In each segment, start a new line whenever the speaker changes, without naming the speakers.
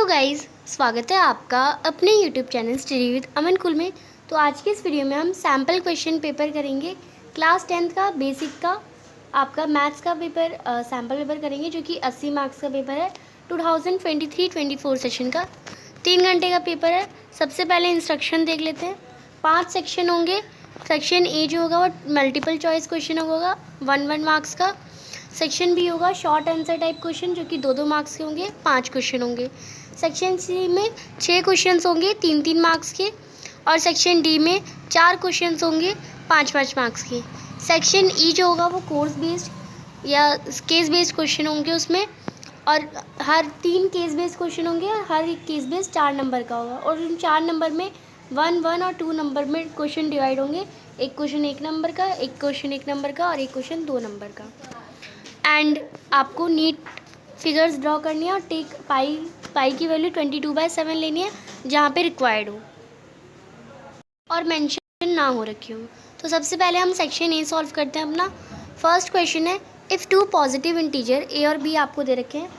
Guys, स्वागत है आपका अपने यूट्यूब चैनल स्टडी विद अमन कुल में। तो आज के इस वीडियो में हम सैम्पल क्वेश्चन पेपर करेंगे। क्लास 10th का बेसिक का आपका मैथ्स का पेपर सैम्पल पेपर करेंगे, जो कि 80 मार्क्स का पेपर है। 2023-24 सेशन का 3 घंटे का पेपर है। सबसे पहले इंस्ट्रक्शन देख लेते हैं। 5 सेक्शन होंगे। सेक्शन ए जो होगा वो मल्टीपल चॉइस क्वेश्चन होगा 1 मार्क्स का। सेक्शन बी होगा शॉर्ट आंसर टाइप क्वेश्चन, जो कि 2 मार्क्स के होंगे, 5 क्वेश्चन होंगे। सेक्शन सी में 6 क्वेश्चंस होंगे 3 मार्क्स के, और सेक्शन डी में 4 क्वेश्चंस होंगे 5 मार्क्स के। सेक्शन ई जो होगा वो कोर्स बेस्ड या केस बेस्ड क्वेश्चन होंगे उसमें, और हर 3 केस बेस्ड क्वेश्चन होंगे और हर एक केस बेस्ड 4 नंबर का होगा, और उन 4 नंबर में 1 और 2 नंबर में क्वेश्चन डिवाइड होंगे। एक क्वेश्चन 1 नंबर का, एक क्वेश्चन 1 नंबर का, और एक क्वेश्चन 2 नंबर का। एंड आपको नीट फिगर्स ड्रॉ करनी है और टेक पाई की वैल्यू 22/7 लेनी है जहाँ पे रिक्वायर्ड हो और मेंशन ना हो रखी हो। तो सबसे पहले हम सेक्शन ए सॉल्व करते हैं अपना। फर्स्ट क्वेश्चन है, इफ़ 2 पॉजिटिव इंटीजर ए और बी आपको दे रखे हैं।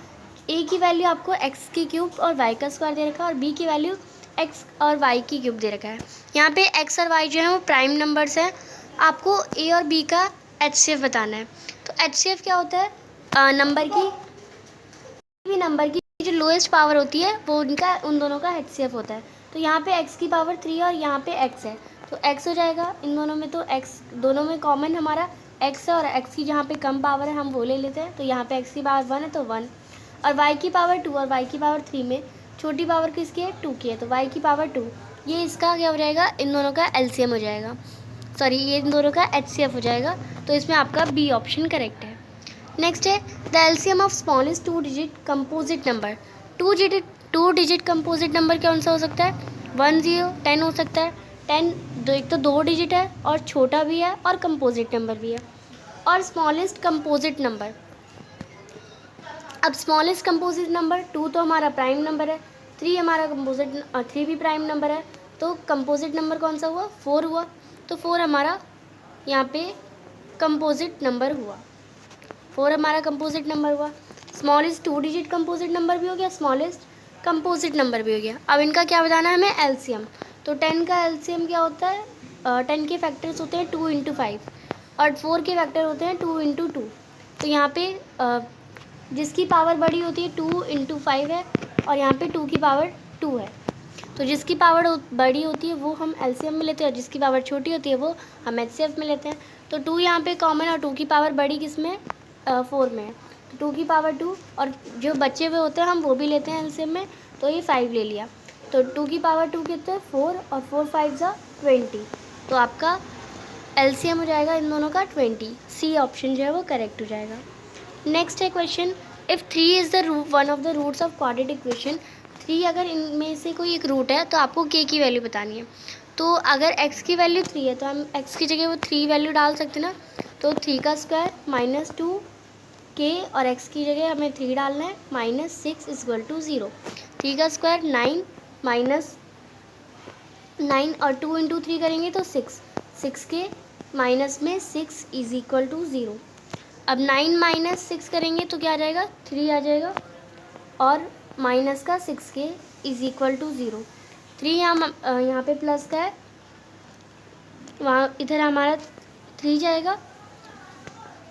ए की वैल्यू आपको एक्स की क्यूब और वाई का स्क्वायर दे रखा है, और बी की वैल्यू एक्स और वाई की क्यूब दे रखा है। यहाँ पे एक्स और वाई जो है वो प्राइम नंबर्स हैं। आपको ए और बी का HCF बताना है। तो HCF क्या होता है? नंबर की जो लोएस्ट पावर होती है वो उन दोनों का HCF होता है। तो यहाँ पे x की पावर 3 और यहाँ पे x है, तो x हो जाएगा इन दोनों में। तो x दोनों में कॉमन हमारा x है, और x की जहाँ पे कम पावर है हम वो ले लेते हैं। तो यहाँ पे x की पावर 1 है तो 1, और y की पावर 2 और y की पावर 3 में छोटी पावर किसकी है? 2 की है, तो y की पावर 2। ये इसका क्या हो जाएगा? इन दोनों का LCM हो जाएगा, सॉरी ये इन दोनों का HCF हो जाएगा। तो इसमें आपका बी ऑप्शन करेक्ट है। नेक्स्ट है, the LCM of smallest 2 digit composite number. 2 digit composite number कौन सा हो सकता है? 1 0 10 हो सकता है। 10 एक तो 2 डिजिट है और छोटा भी है और कंपोजिट नंबर भी है। और स्मॉलेस्ट कंपोजिट नंबर, अब स्मॉलेस्ट कंपोजिट नंबर 2 तो हमारा प्राइम नंबर है, 3 हमारा कंपोजिट 3 भी प्राइम नंबर है, तो कंपोजिट नंबर कौन सा हुआ? 4 हुआ। तो 4 हमारा यहाँ पे कंपोजिट नंबर हुआ, 4 हमारा कंपोजिट नंबर हुआ। स्मॉलेस्ट 2 डिजिट कंपोजिट नंबर भी हो गया, स्मॉलेस्ट कंपोजिट नंबर भी हो गया। अब इनका क्या बताना है हमें? LCM। तो 10 का LCM क्या होता है? 10 के फैक्टर्स होते हैं 2 × 5, और 4 के फैक्टर होते हैं 2 × 2। तो यहाँ पे जिसकी पावर बड़ी होती है 2 × 5 है, और यहाँ पे 2 की पावर 2 है। तो जिसकी पावर बड़ी होती है वो हम LCM में लेते हैं, और जिसकी पावर छोटी होती है वो हम HCF में लेते हैं। तो 2 यहाँ पे कॉमन, और 2 की पावर बड़ी किस में? 4 में है। 2 की पावर 2, और जो बचे हुए होते हैं हम वो भी लेते हैं LCM में, तो ये 5 ले लिया। तो 2 की पावर 2 कितने? 4, और 4 5 = 20। तो आपका LCM हो जाएगा इन दोनों का 20। सी ऑप्शन जो है वो करेक्ट हो जाएगा। नेक्स्ट है question, if 3 is the one of the roots of quadratic equation. 3 अगर इनमें से कोई एक रूट है तो आपको k की वैल्यू बतानी है। तो अगर x की वैल्यू 3 है तो हम x की जगह वो 3 वैल्यू डाल सकते ना। तो 3 का स्क्वायर -2k, और x की जगह हमें 3 डालना है, -6 = 0। 3 का स्क्वायर 9 और 2 × 3 करेंगे तो 6, 6 के माइनस में 6 = 0। अब 9 - 6 करेंगे तो क्या आ जाएगा? 3 आ जाएगा, और माइनस का 6k = 0। 3 यहाँ पे प्लस का है, वहाँ इधर हमारा 3 जाएगा।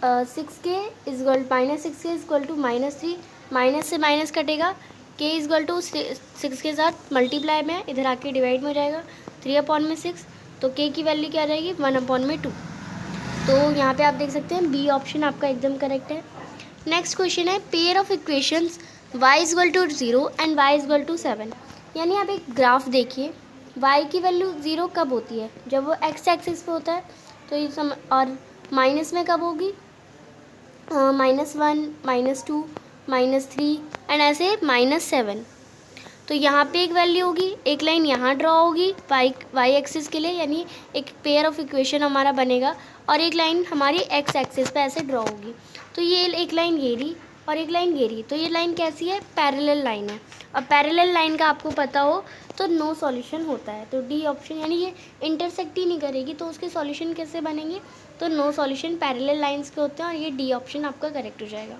6k = -3, माइनस से माइनस कटेगा, k = 6 के साथ मल्टीप्लाई में इधर आके डिवाइड में हो जाएगा, 3/6। तो k की वैल्यू क्या आ जाएगी? 1/2। तो यहाँ पे आप देख सकते हैं बी ऑप्शन आपका एकदम करेक्ट है। नेक्स्ट क्वेश्चन है, pair of equations y = 0 and y = 7। यानी आप एक ग्राफ देखिए, y की वैल्यू 0 कब होती है? जब वो x एक्सिस पे होता है। तो ये और माइनस में कब होगी? -1, -2, -3 एंड ऐसे -7। तो यहाँ पे एक वैल्यू होगी, एक लाइन यहाँ ड्रॉ होगी y एक्सिस के लिए, यानी एक पेयर ऑफ इक्वेशन हमारा बनेगा, और एक लाइन हमारी x एक्सिस पे ऐसे ड्रॉ होगी। तो ये एक लाइन ये रही और एक लाइन ये रही। तो ये लाइन कैसी है? पैरेलल लाइन है। अब पैरेलल लाइन का आपको पता हो तो नो सॉल्यूशन होता है। तो डी ऑप्शन, यानी ये इंटरसेक्ट ही नहीं करेगी तो उसके सॉल्यूशन कैसे बनेंगे? तो नो सॉल्यूशन पैरेलल लाइंस के होते हैं, और ये डी ऑप्शन आपका करेक्ट हो जाएगा।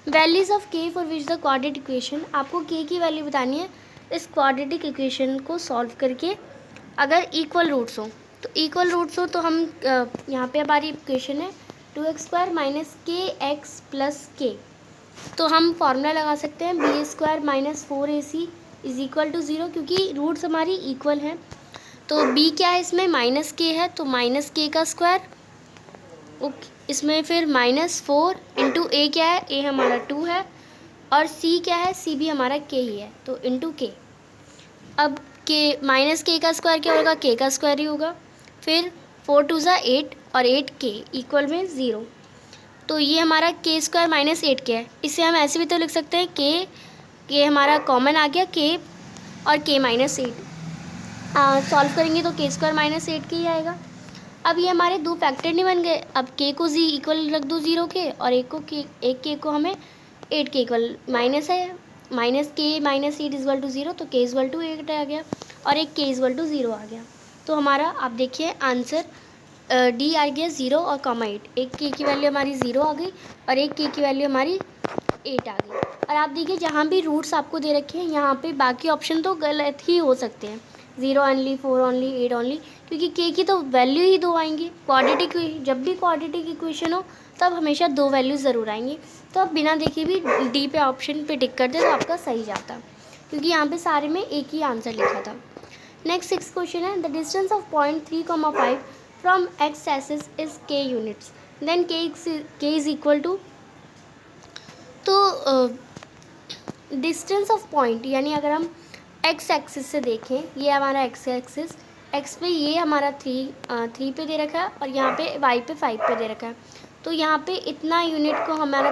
वैल्यूज़ ऑफ के for which the quadratic equation, आपको के की वैल्यू बतानी है इस क्वाड्रेटिक इक्वेशन को सॉल्व करके। अगर इक्वल रूट्स हो तो इक्वल रूट्स हो तो हम यहाँ पे हमारी इक्वेशन है 2x² माइनस के एक्स प्लस के, तो हम फॉर्मूला लगा सकते हैं b² minus 4ac is equal to 0, क्योंकि रूट्स हमारी इक्वल हैं। तो b क्या है इसमें, माइनस के है तो माइनस के का स्क्वायर, ओके, इसमें फिर माइनस 4 इंटू a क्या है, a हमारा 2 है, और c क्या है, c भी हमारा k ही है, तो इंटू k। अब के माइनस के का स्क्वायर क्या होगा, के का स्क्वायर ही होगा। फिर 4 2 ज़ा 8 और 8k इक्वल में 0, तो ये हमारा के स्क्वायर माइनस 8k है। इसे हम ऐसे भी तो लिख सकते हैं के हमारा कॉमन आ गया, के और के माइनस 8 सॉल्व करेंगे तो के स्क्वायर माइनस 8k ही आएगा। अब ये हमारे दो फैक्टर नहीं बन गए, अब के को जी इक्वल रख दो 0 के, और एक के को हमें 8 के इक्वल, माइनस है, माइनस के माइनस 8 इजवल टू 0, तो के इजवल टू 8 आ गया और एक के इजवल टू 0 आ गया। तो हमारा आप देखिए आंसर डी आ गया 0 और कॉमा 8। एक के की वैल्यू हमारी 0 आ गई और एक के की वैल्यू हमारी 8 आ गई। और आप देखिए जहाँ भी रूट्स आपको दे रखे हैं यहाँ पे बाकी ऑप्शन तो गलत ही हो सकते हैं, 0 ओनली, 4 ओनली, 8 ओनली, क्योंकि के की तो वैल्यू ही 2 आएंगी। क्वाड्रेटिक, जब भी क्वाड्रेटिक इक्वेशन हो तब हमेशा 2 वैल्यूज ज़रूर आएंगी। तो आप बिना देखे भी डी पे ऑप्शन पे टिक कर दे तो आपका सही जाता, क्योंकि यहाँ पे सारे में एक ही आंसर लिखा था। नेक्स्ट 6th क्वेश्चन है, the distance of point 3,5 from x axis is के यूनिट्स, देन के इज इक्वल टू। तो डिस्टेंस ऑफ पॉइंट यानी अगर हम एक्स एक्सिस से देखें, ये हमारा एक्स एक्सिस, एक्स पे ये हमारा 3 पे दे रखा है और यहाँ पे वाई पे 5 पे दे रखा है। तो यहाँ पे इतना यूनिट को हमारा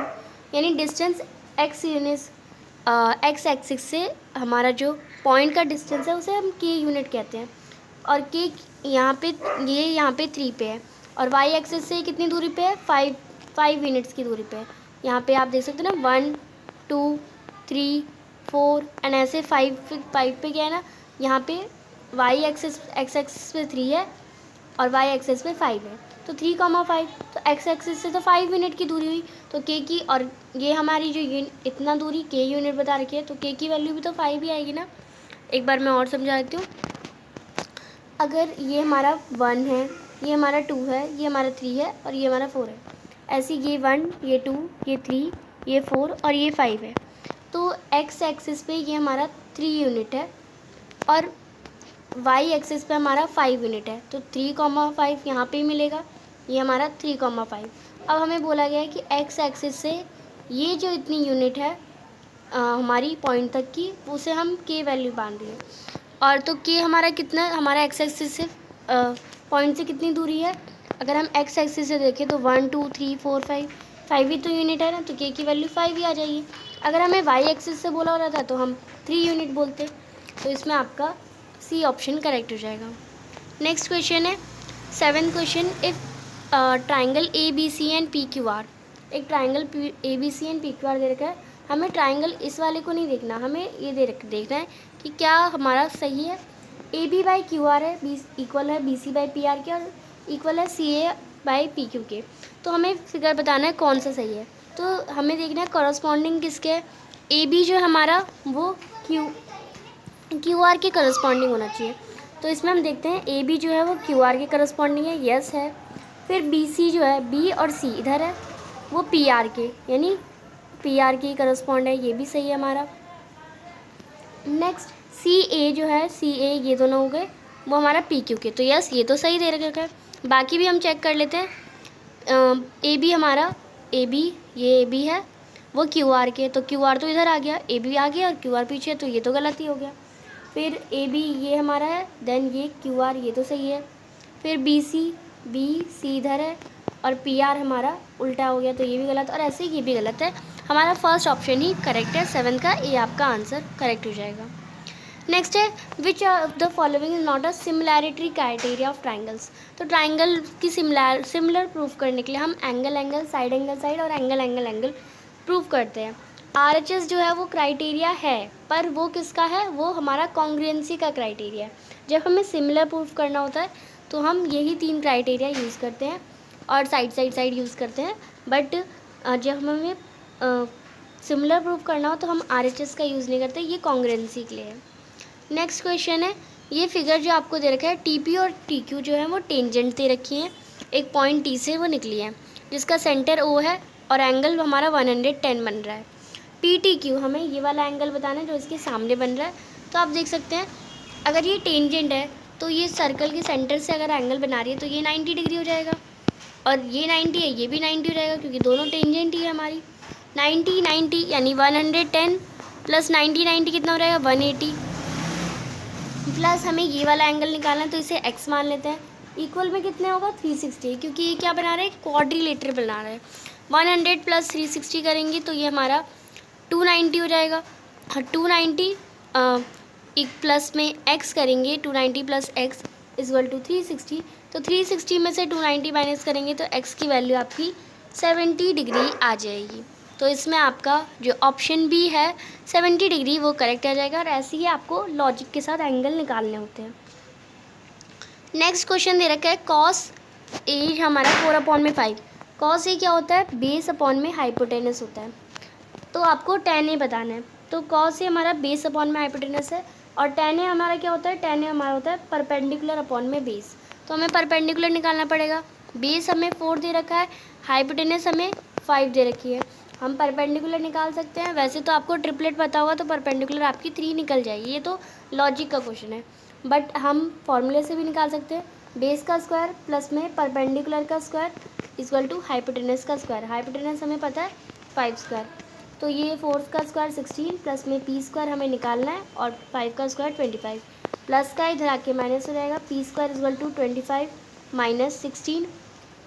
यानी डिस्टेंस एक्स एक्स एक्सिस से हमारा जो पॉइंट का डिस्टेंस है उसे हम के यूनिट कहते हैं। और के यहाँ पे 3 पे है और वाई एक्सिस से कितनी दूरी पे है, 5 यूनिट्स की दूरी पे है। यहाँ पे आप देख सकते हैं ना 1 2 3 4 एंड ऐसे 5 पे क्या है ना, यहाँ पे वाई एक्सिस एक्स एक्सिस पे 3 है और वाई एक्सिस पे 5 है, तो 3,5, तो एक्स एक्सिस से तो 5 यूनिट की दूरी हुई, तो के की, और ये हमारी जो इतना दूरी के यूनिट बता रखी है, तो के की वैल्यू भी तो 5 ही आएगी ना। एक बार मैं और समझा देती हूँ। अगर ये हमारा 1 है, ये हमारा 2 है, ये हमारा 3 है और ये हमारा 4 है, ऐसे ये 1 ये 2 ये 3 ये 4 और ये 5 है, तो एक्स एक्सिस पे ये हमारा 3 यूनिट है और वाई एक्सिस पे हमारा 5 यूनिट है, तो 3,5 यहाँ पे ही मिलेगा, ये हमारा 3,5। अब हमें बोला गया है कि एक्स एक्सिस से ये जो इतनी यूनिट है हमारी पॉइंट तक की, उसे हम के वैल्यू बांध रहे हैं। और तो के हमारा कितना, हमारा एक्स एक्सिस से पॉइंट से कितनी दूरी है, अगर हम एक्स एक्सिस से देखें तो 1 2 3 4 5 ही तो यूनिट है ना, तो के की वैल्यू 5 ही आ जाएगी। अगर हमें वाई एक्सिस से बोला हो रहा था तो हम 3 यूनिट बोलते, तो इसमें आपका सी ऑप्शन करेक्ट हो जाएगा। नेक्स्ट क्वेश्चन है 7th question, if triangle A B C and P Q R, एक triangle A B C and P Q R दे रखा है, हमें ट्राइंगल इस वाले को नहीं देखना, हमें ये देखना है कि क्या हमारा सही है। A B by Q R है, बी इक्वल है B C by P R के, और इक्वल है C A by P Q के, तो हमें फिगर बताना है कौन सा सही है। तो हमें देखना है कॉरस्पॉन्डिंग किसके है, ए बी जो है हमारा वो क्यू आर के करस्पॉन्डिंग होना चाहिए, तो इसमें हम देखते हैं ए बी जो है वो क्यू आर के करस्पॉन्डिंग है, यस है। फिर बी सी जो है, बी और सी इधर है, वो पी आर के यानी पी आर के करस्पॉन्ड है, ये भी सही है हमारा। नेक्स्ट सी ए जो है, सी ए ये दोनों हो गए, वो हमारा पी क्यू के, तो यस ये तो सही दे रखा है। बाकी भी हम चेक कर लेते हैं। ए बी हमारा, ए बी ये ए बी है वो क्यू आर के, तो क्यू आर तो इधर आ गया, ए बी आ गया और क्यू आर पीछे, तो ये तो गलत ही हो गया। फिर ए बी ये हमारा है, देन ये क्यू आर ये तो सही है। फिर बी सी इधर है और पी आर हमारा उल्टा हो गया, तो ये भी गलत, और ऐसे ही ये भी गलत है। हमारा फर्स्ट ऑप्शन ही करेक्ट है, 7 का ए आपका आंसर करेक्ट हो जाएगा। नेक्स्ट है which of the following is not a similarity criteria of triangles, तो ट्राइंगल की सिमिलर प्रूफ करने के लिए हम एंगल साइड और एंगल प्रूफ करते हैं। RHS जो है वो क्राइटेरिया है, पर वो किसका है, वो हमारा कॉन्ग्रुएंसी का क्राइटेरिया है। जब हमें सिमिलर प्रूफ करना होता है तो हम यही 3 क्राइटेरिया यूज़ करते हैं और साइड यूज़ करते हैं। बट जब हमें सिमिलर प्रूफ करना हो तो हम RHS का यूज़ नहीं करते, ये कॉन्ग्रुएंसी के लिए है। नेक्स्ट क्वेश्चन है, ये फिगर जो आपको दे रखा है TP और TQ जो है वो टेंजेंट दे रखी हैं, एक पॉइंट T से वो निकली है जिसका सेंटर O है और एंगल हमारा 110 बन रहा है। PTQ हमें ये वाला एंगल बताना है जो इसके सामने बन रहा है। तो आप देख सकते हैं अगर ये टेंजेंट है तो ये सर्कल के सेंटर से अगर एंगल बना रही है तो ये 90 डिग्री हो जाएगा, और ये 90 है ये भी 90 हो जाएगा क्योंकि दोनों टेंजेंट ही है हमारी। 90 90 यानी 110 प्लस 90 90 कितना हो जाएगा 180, प्लस हमें ये वाला एंगल निकालना है तो इसे x मान लेते हैं। इक्वल में कितने होगा 360, क्योंकि ये क्या बना रहा है क्वाड्रिलेटरल बना रहा है। 100 प्लस 360 करेंगे तो ये हमारा 290 हो जाएगा। 290 एक प्लस में x करेंगे, 290 प्लस x इक्वल टू 360। तो 360 में से 290 माइनस करेंगे तो x की वैल्यू आपकी 70 डिग्री आ जाएगी। तो इसमें आपका जो ऑप्शन बी है 70 डिग्री वो करेक्ट आ जाएगा, और ऐसे ही आपको लॉजिक के साथ एंगल निकालने होते हैं। नेक्स्ट क्वेश्चन दे रखा है कॉस ए हमारा 4/5। कॉस ए क्या होता है, बेस अपॉन में हाइपोटेनस होता है। तो आपको tan ए बताना है। तो कॉस ए हमारा बेस अपॉन में हाइपोटेनस है, और tan ए हमारा क्या होता है, tan ए हमारा होता है परपेंडिकुलर अपॉन में बेस। तो हमें परपेंडिकुलर निकालना पड़ेगा। बेस हमें 4 दे रखा है, हाइपोटेनस हमें 5 दे रखी है। हम परपेंडिकुलर निकाल सकते हैं। वैसे तो आपको ट्रिपलेट पता होगा तो परपेंडिकुलर आपकी 3 निकल जाएगी, ये तो लॉजिक का क्वेश्चन है, बट हम फॉर्मूले से भी निकाल सकते हैं। बेस का स्क्वायर प्लस में परपेंडिकुलर का स्क्वायर इक्वल टू हाइपोटेनस का स्क्वायर। हाइपोटेनस हमें पता है 5 स्क्वायर, तो ये 4 का स्क्वायर 16 प्लस में p स्क्वायर हमें निकालना है, और 5 का स्क्वायर 25, प्लस का इधर आके माइनस हो जाएगा। p square equal to 25 minus 16,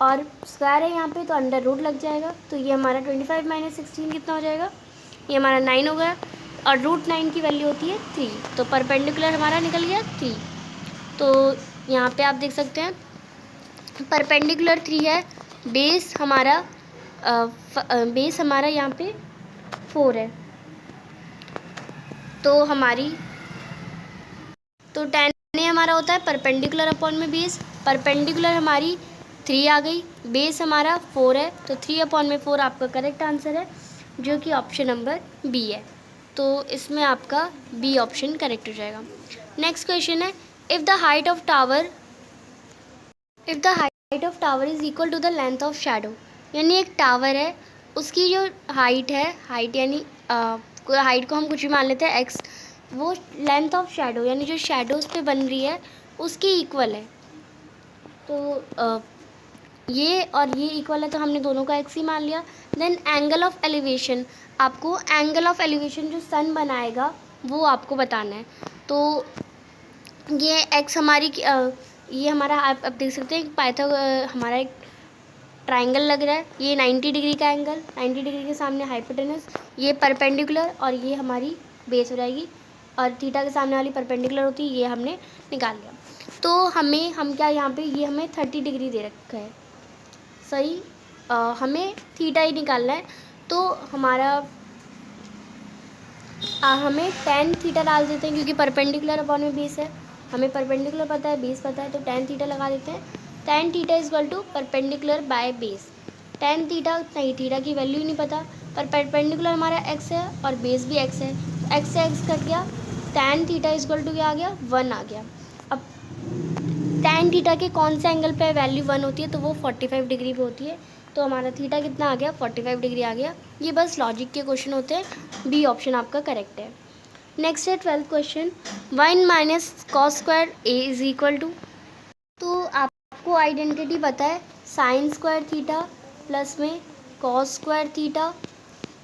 और स्क्वायर है यहाँ पे तो अंडर रूट लग जाएगा। तो ये हमारा 25 माइनस 16 कितना हो जाएगा, ये हमारा 9 हो गया, और √9 की वैल्यू होती है 3। तो परपेंडिकुलर हमारा निकल गया 3। तो यहाँ पे आप देख सकते हैं परपेंडिकुलर 3 है, बेस हमारा यहाँ पे 4 है। तो tan ए हमारा होता है परपेंडिकुलर अपॉन में बेस। परपेंडिकुलर हमारी 3 आ गई, बेस हमारा 4 है, तो 3/4 आपका करेक्ट आंसर है, जो कि ऑप्शन नंबर बी है। तो इसमें आपका बी ऑप्शन करेक्ट हो जाएगा। नेक्स्ट क्वेश्चन है, if the height of tower is equal to the length of shadow. यानी एक टावर है, उसकी जो हाइट है, हाइट यानी हाइट को हम कुछ भी मान लेते हैं x, वो लेंथ ऑफ शैडो यानी जो शैडो उस पर बन रही है उसकी इक्वल है। तो ये और ये इक्वल है तो हमने दोनों का x ही मान लिया। देन एंगल ऑफ एलिवेशन, आपको एंगल ऑफ एलिवेशन जो सन बनाएगा वो आपको बताना है। तो ये x हमारी ये हमारा आप देख सकते हैं हमारा एक ट्राइंगल लग रहा है, ये 90 डिग्री का एंगल, 90 डिग्री के सामने हाइपोटेनस, ये परपेंडिकुलर, और ये हमारी बेस हो जाएगी, और थीटा के सामने वाली परपेंडिकुलर होती है, ये हमने निकाल लिया। तो हम क्या यहाँ पे ये हमें 30 डिग्री दे रखा है, सही हमें थीटा ही निकालना है। तो हमारा हमें tan थीटा डाल देते हैं, क्योंकि परपेंडिकुलर अपॉन में बेस है, हमें परपेंडिकुलर पता है बेस पता है, तो tan थीटा लगा देते हैं। tan theta equal to perpendicular by base. tan theta नहीं, थीटा की वैल्यू ही नहीं पता, पर परपेंडिकुलर हमारा x है और बेस भी x है, x से x कट गया, tan थीटा इक्वल टू क्या आ गया 1 आ गया। अब tan थीटा के कौन से एंगल पे वैल्यू 1 होती है, तो वो 45 डिग्री पे होती है। तो हमारा थीटा कितना आ गया 45 डिग्री आ गया। ये बस लॉजिक के क्वेश्चन होते हैं, बी ऑप्शन आपका करेक्ट है। नेक्स्ट है 12th question, 1 minus cos square A is equal to. तो आपको आइडेंटिटी पता है साइन स्क्वायर थीटा प्लस में cos square theta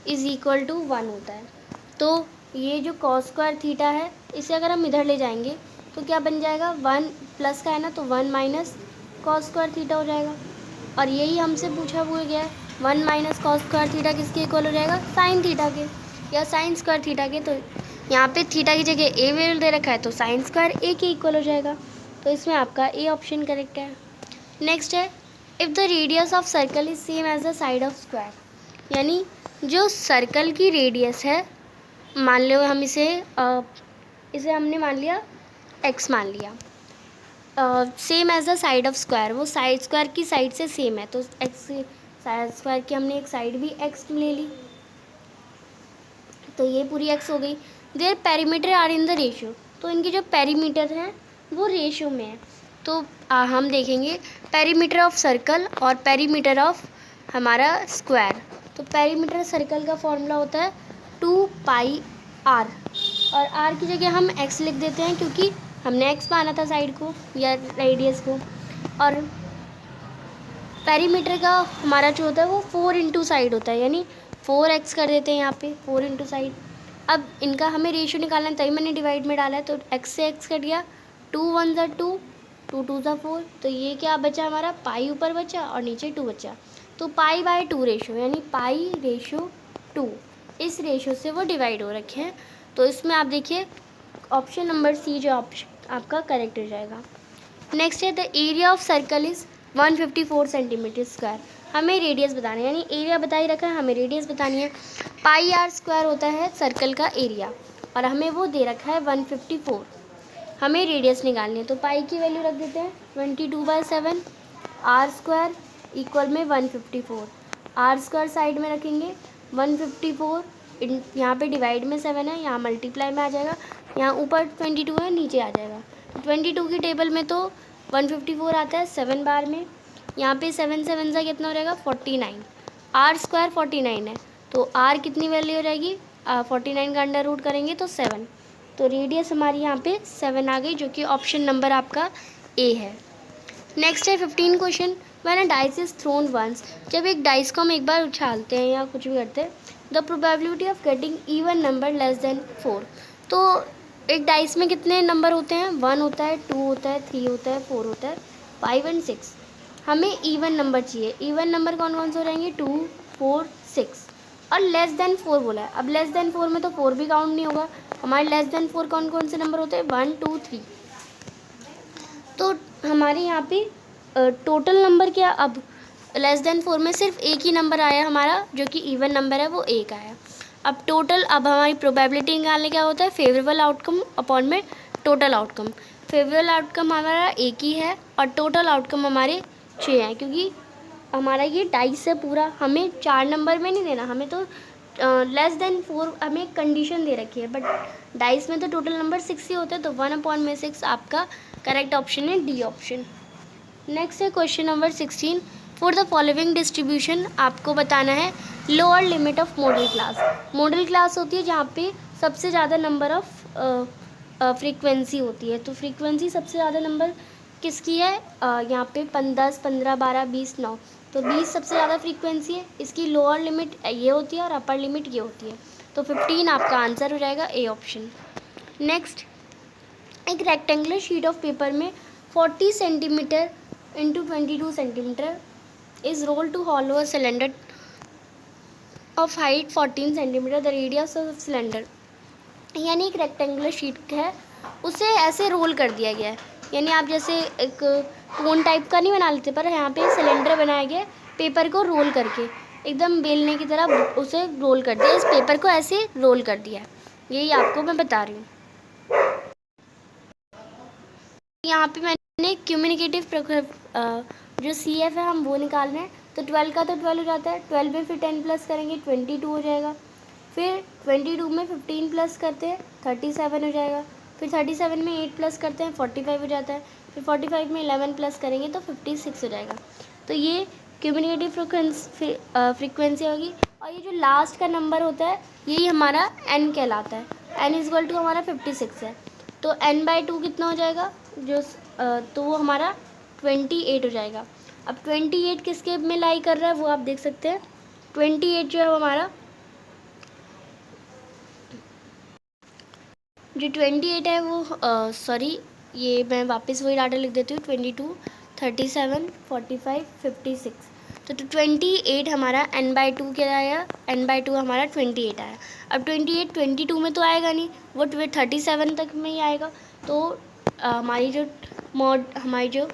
is equal to 1 होता है। तो ये जो कॉस स्क्वायर थीटा है इसे अगर हम इधर ले जाएंगे तो क्या बन जाएगा, 1 प्लस का है ना, तो 1 माइनस कॉस स्क्वायर थीटा हो जाएगा। और यही हमसे पूछा हुआ गया है, 1 माइनस कॉस स्क्वायर थीटा किसके इक्वल हो जाएगा, साइन थीटा के या साइन स्क्वायर थीटा के। तो यहाँ पे थीटा की जगह ए वैल्यू दे रखा है, तो साइन स्क्वायर ए के इक्वल हो जाएगा। तो इसमें आपका ए ऑप्शन करेक्ट है। नेक्स्ट है, if the radius of circle is same as the side of square. यानी जो सर्कल की रेडियस है, मान लो हम इसे हमने मान लिया x मान लिया, same as the side of square, वो साइड स्क्वायर की साइड से सेम है, तो x स्क्वायर की हमने एक साइड भी x ले ली। तो ये पूरी एक्स हो गई। Their perimeter are in the ratio, तो इनकी जो पेरीमीटर है वो रेशियो में है। तो हम देखेंगे पेरीमीटर ऑफ सर्कल और पेरीमीटर ऑफ हमारा स्क्वायर। तो पेरीमीटर सर्कल का फॉर्मूला होता है 2πr, और r की जगह हम x लिख देते हैं क्योंकि हमने x माना था साइड को या रेडियस को। और पेरीमीटर का हमारा जो होता है वो 4 इंटू साइड होता है, यानी 4x कर देते हैं यहाँ पे 4 इंटू साइड। अब इनका हमें रेशियो निकालना है, तभी मैंने डिवाइड में डाला है। तो x से x कट गया, 2 1 ज़ा 2, 2 2 ज़ा 4। तो ये क्या बचा हमारा, पाई ऊपर बचा और नीचे 2 बचा। तो π/2 रेशियो, यानी π/2, इस रेशियो से वो डिवाइड हो रखे हैं। तो इसमें आप देखिए ऑप्शन नंबर सी जो ऑप्शन आपका करेक्ट हो जाएगा। नेक्स्ट है the area of circle is 154 centimetre square. हमें रेडियस बताना है, यानी एरिया बता ही रखा है, हमें रेडियस बतानी है। πr² होता है सर्कल का एरिया और हमें वो दे रखा है 154। हमें रेडियस निकालनी है, तो पाई की वैल्यू रख देते हैं 22/7, r² इक्वल में 154। r² साइड में रखेंगे, 154 यहाँ पे डिवाइड में 7 है, यहाँ मल्टीप्लाई में आ जाएगा, यहाँ ऊपर 22 है, नीचे आ जाएगा। 22 की टेबल में तो 154 आता है 7 बार में, यहाँ पे 7 7 सा कितना हो जाएगा 49। r² 49 है, तो r कितनी वैल्यू हो जाएगी, 49 का अंडर रूट करेंगे तो 7। तो रेडियस हमारी यहाँ पे 7 आ गई, जो कि ऑप्शन नंबर आपका ए है। नेक्स्ट है 15 question. When a dice is thrown once, जब एक डाइस को हम एक बार उछालते हैं या कुछ भी करते हैं, the probability of getting even number less than 4। तो एक डाइस में कितने नंबर होते हैं, 1 होता है, 2 होता है, 3 होता है, 4 होता है, 5 और 6। हमें इवन नंबर चाहिए। इवन नंबर कौन कौन से हो रहेंगे, 2 4 6, और लेस देन 4 बोला है। अब लेस देन 4 में तो 4 भी काउंट नहीं होगा। हमारे लेस देन 4 कौन कौन से नंबर होते हैं, 1 2 3। तो हमारे यहाँ पे टोटल नंबर क्या, अब लेस देन 4 में सिर्फ एक ही नंबर आया हमारा, जो कि इवन नंबर है, वो एक आया। अब टोटल, अब हमारी प्रोबेबिलिटी निकालने क्या होता है, फेवरेबल आउटकम अपॉन में टोटल आउटकम। फेवरेबल आउटकम हमारा एक ही है और टोटल आउटकम हमारे 6 हैं, क्योंकि हमारा ये डाइस है पूरा, हमें 4 नंबर में नहीं देना, हमें तो लेस देन 4 हमें कंडीशन दे रखी है, बट डाइस में तो टोटल नंबर 6 ही होते हैं। तो 1/6 आपका करेक्ट ऑप्शन है, डी ऑप्शन। नेक्स्ट है question number 16। For the following distribution आपको बताना है lower limit of model class. Model class होती है जहाँ पे सबसे ज़्यादा नंबर ऑफ फ्रीक्वेंसी होती है। तो फ्रीक्वेंसी सबसे ज़्यादा नंबर किसकी है, यहाँ पे 10 15 12 20 9। तो 20 सबसे ज़्यादा फ्रीक्वेंसी है, इसकी लोअर लिमिट ये होती है और अपर लिमिट ये होती है। तो 15 आपका आंसर हो जाएगा, ए ऑप्शन। नेक्स्ट, एक रेक्टेंगुलर शीट ऑफ पेपर में 40 centimetre into 22 centimetre is roll to hollow a cylinder of height 14 centimetre, the radius of cylinder. यानी एक रेक्टेंगुलर शीट है, उसे ऐसे रोल कर दिया गया है, यानी आप जैसे एक कोन टाइप का नहीं बना लेते, पर यहाँ पे सिलेंडर बनाया गया पेपर को रोल करके, एकदम बेलने की तरह उसे रोल कर दिया, इस पेपर को ऐसे रोल कर दिया है। यही आपको मैं बता रही हूँ। यहाँ पे मैंने क्यूम्यूनिकेटिव जो CF है हम वो निकाल रहे हैं। तो 12 का तो 12 हो जाता है, 12 में फिर 10 प्लस करेंगे 22 हो जाएगा, फिर 22 में 15 प्लस करते हैं 37 हो जाएगा, फिर 37 में 8 प्लस करते हैं 45 हो जाता है, फिर 45 में 11 प्लस करेंगे तो 56 हो जाएगा। तो ये क्यूम्यूनिकेटिव फ्रीक्वेंसी होगी। और ये जो लास्ट का नंबर होता है यही हमारा n कहलाता है। n इक्वल टू हमारा 56 है, तो n/2 कितना हो जाएगा, जो तो वो हमारा 28 हो जाएगा। अब 28 किसके में लाई कर रहा है वो आप देख सकते हैं। 28 जो है हमारा, जो 28 है वो सॉरी, ये मैं वापस वही डाटा लिख देती हूँ, 22 37 45 56। तो 28 हमारा n/2 क्या आया, n/2 हमारा 28 आया। अब 28 22 में तो आएगा नहीं, वो 37 तक में ही आएगा। तो हमारी जो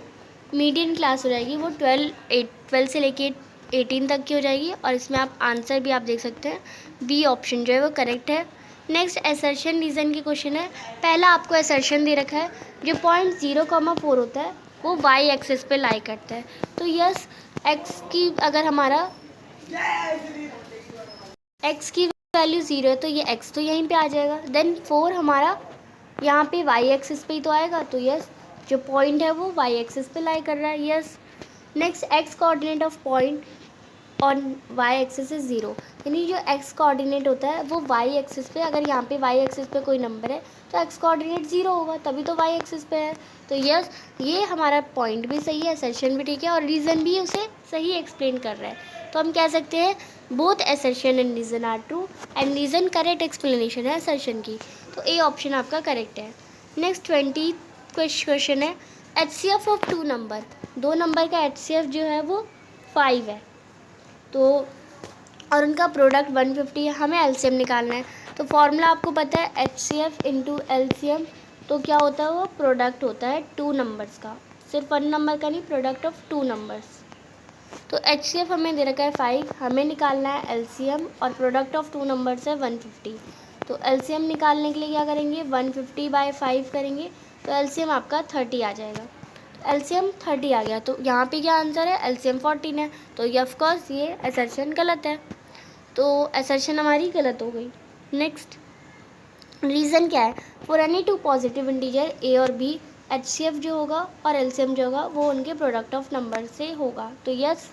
मीडियन क्लास हो जाएगी वो 12 से लेके 18 तक की हो जाएगी। और इसमें आप आंसर भी आप देख सकते हैं, बी ऑप्शन जो है वो करेक्ट है। नेक्स्ट असर्शन रीज़न की क्वेश्चन है। पहला आपको असर्शन दे रखा है, जो पॉइंट 0,4 होता है वो y एक्सिस पे लाई करता है। तो x की अगर हमारा x की वैल्यू 0 है तो ये x तो यहीं पे आ जाएगा। देन 4 हमारा यहाँ पे y एक्सिस पे ही तो आएगा, तो यस जो पॉइंट है वो y एक्सिस पे लाई कर रहा है, yes. Next x coordinate of point on y axis is 0, यानी जो x कोऑर्डिनेट होता है वो y एक्सिस पे, अगर यहाँ पे y एक्सिस पे कोई नंबर है तो x कोऑर्डिनेट 0 होगा, तभी तो y एक्सिस पे है। तो यस ये हमारा पॉइंट भी सही है, असर्शन भी ठीक है और रीज़न भी उसे सही एक्सप्लेन कर रहा है। तो हम कह सकते हैं both assertion and reason are true and reason correct explanation है असर्शन की। तो ए ऑप्शन आपका करेक्ट है। नेक्स्ट 20 क्वेश्चन है HCF ऑफ 2 नंबर, 2 नंबर का HCF जो है वो 5 है, तो और उनका प्रोडक्ट 150 है, हमें एलसीएम निकालना है। तो फॉर्मूला आपको पता है HCF इंटू एलसीएम, तो क्या होता है वो प्रोडक्ट होता है 2 नंबर्स का, सिर्फ 1 नंबर का नहीं, प्रोडक्ट ऑफ 2 नंबर्स। तो HCF हमें दे रखा है 5, हमें निकालना है एलसीएम और प्रोडक्ट ऑफ 2 नंबर्स है 150। तो एलसीएम निकालने के लिए क्या करेंगे 150/5 करेंगे, तो एलसीएम आपका 30 आ जाएगा। एलसीएम 30 आ गया, तो यहाँ पे क्या आंसर है एलसीएम 14 है, तो ये ऑफकोर्स ये असर्शन गलत है, तो असर्शन हमारी गलत हो गई। नेक्स्ट रीज़न क्या है, for any 2 positive integer a और बी HCF जो होगा और एलसीएम जो होगा वो उनके प्रोडक्ट ऑफ नंबर से होगा। तो यस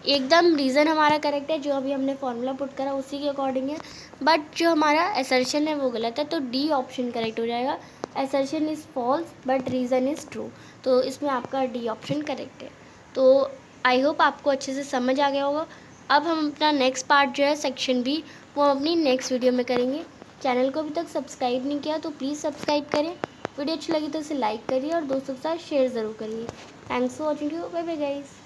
एकदम रीज़न हमारा करेक्ट है, जो अभी हमने फॉर्मूला पुट करा उसी के अकॉर्डिंग है, बट जो हमारा असर्शन है वो गलत है, तो डी ऑप्शन करेक्ट हो जाएगा। Assertion is false but reason is true, तो इसमें आपका डी ऑप्शन करेक्ट है। तो आई होप आपको अच्छे से समझ आ गया होगा। अब हम अपना नेक्स्ट पार्ट जो है सेक्शन बी वो अपनी नेक्स्ट वीडियो में करेंगे। चैनल को अभी तक सब्सक्राइब नहीं किया तो प्लीज़ सब्सक्राइब करें, वीडियो अच्छी लगी तो इसे लाइक करिए और दोस्तों के साथ शेयर ज़रूर करिए। Thanks for watching you, bye bye guys.